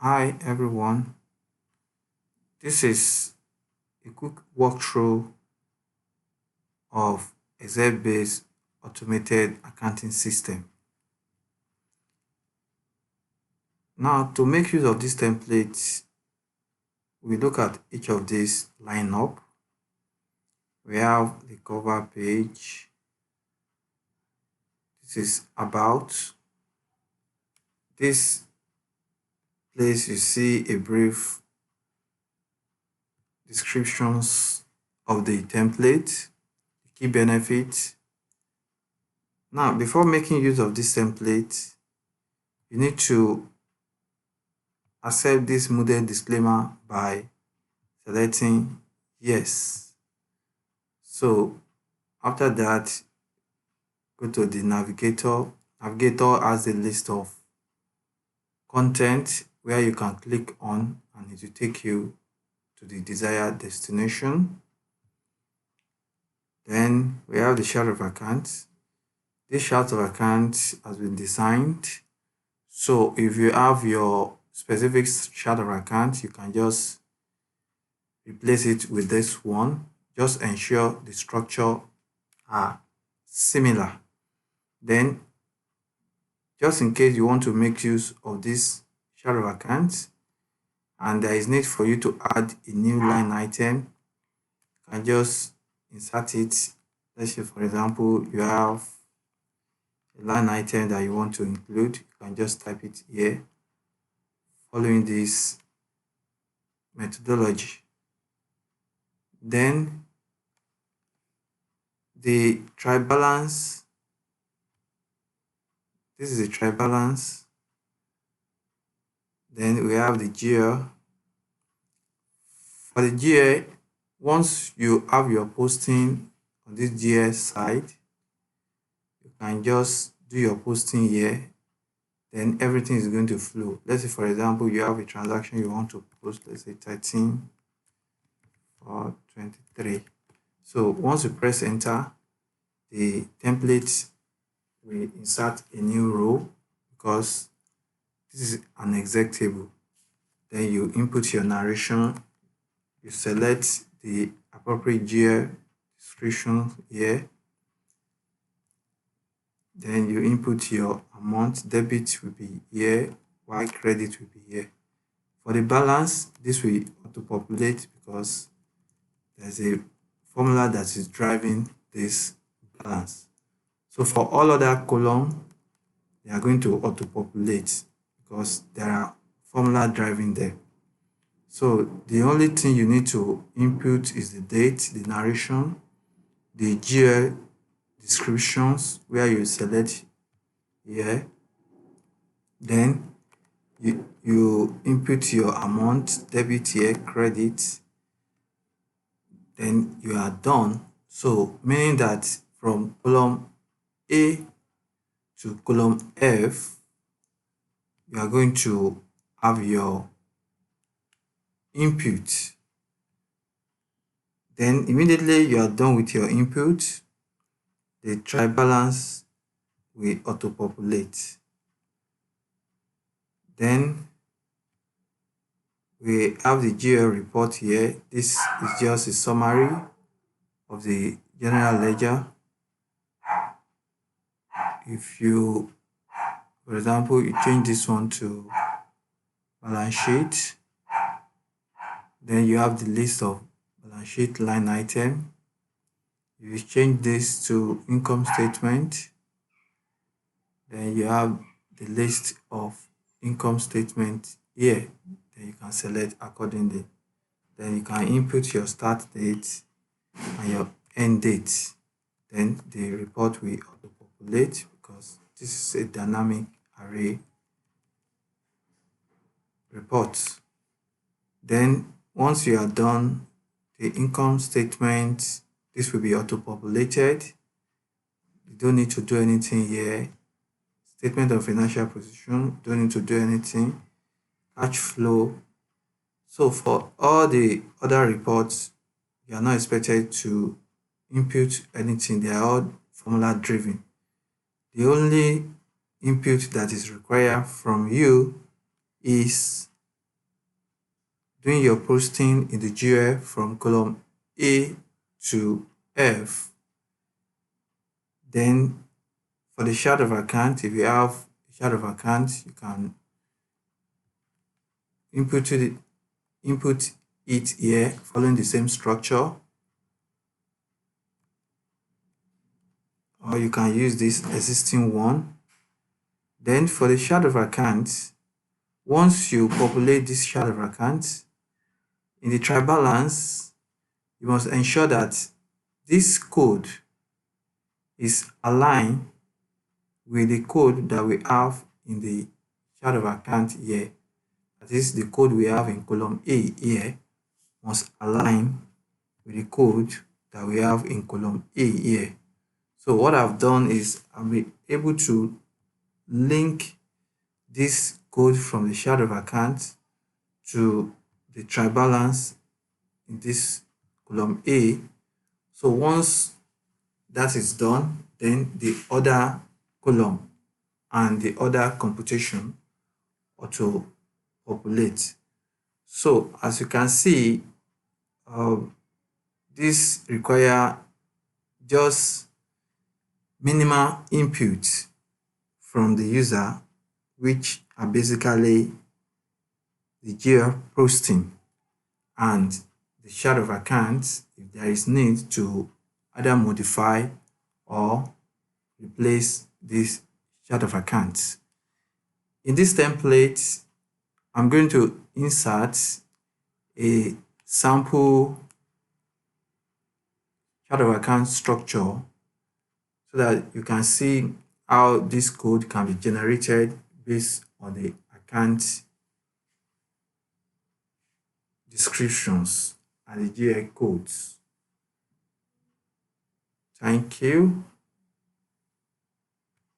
Hi everyone, this is a quick walkthrough of Excel-based automated accounting system. Now to make use of this template, we look at each of these lineup. We have the cover page. This is about. This place you see a brief descriptions of the template, the key benefits. Now before making use of this template, you need to accept this model disclaimer by selecting yes. So after that, go to the navigator. Navigator has a list of content where you can click on and it will take you to the desired destination. Then we have the chart of accounts. This chart of accounts has been designed. So if you have your specific chart of account, you can just replace it with this one. Just ensure the structure are similar. Then, just in case you want to make use of this chart of accounts and there is need for you to add a new line item, you can just insert it. Let's say, for example, you have a line item that you want to include. You can just type it here following this methodology. Then the trial balance. This is a trial balance. Then we have the GL. For the GL, once you have your posting on this GL side, you can just do your posting here. Then everything is going to flow. Let's say, for example, you have a transaction you want to post, let's say 13 or 23. So once you press enter, the template will insert a new row because this is an exec table. Then you input your narration, you select the appropriate GL description here. Then you input your amount, debit will be here, while credit will be here. For the balance, this will auto-populate because there's a formula that is driving this balance. So for all other columns, they are going to auto-populate because there are formula driving them. So the only thing you need to input is the date, the narration, the GL descriptions where you select here. Then you input your amount, debit here, credit. Then you are done. So meaning that from column A to column F, you are going to have your input. Then immediately you are done with your input, the trial balance will auto-populate. Then we have the GL report here. This is just a summary of the general ledger. If you, for example, you change this one to balance sheet, then you have the list of balance sheet line item. If you change this to income statement, then you have the list of income statement here. Then you can select accordingly. Then you can input your start date and your end date. Then the report will auto-populate because this is a dynamic array report. Then once you are done, the income statement, this will be auto-populated. You don't need to do anything here. Statement of financial position, don't need to do anything. Cash flow. So for all the other reports, you are not expected to input anything. They are all formula driven. The only input that is required from you is doing your posting in the GUI from column A to F. Then for the chart of account, if you have a chart of account, you can input it here following the same structure, or you can use this existing one. Then for the chart of account, once you populate this chart of account, in the trial balance, you must ensure that this code is aligned with the code that we have in the chart of account here. That is, the code we have in column A here must align with the code that we have in column A here. So what I've done is I've been able to link this code from the chart of account to the trial balance in this column A. So once that is done, then the other column and the other computation auto populate. So as you can see, this require just minimal input from the user, which are basically the GUI posting and the chart of accounts if there is need to either modify or replace this chart of accounts. In this template, I'm going to insert a sample chart of account structure so that you can see how this code can be generated based on the account descriptions and the GUI codes. Thank you.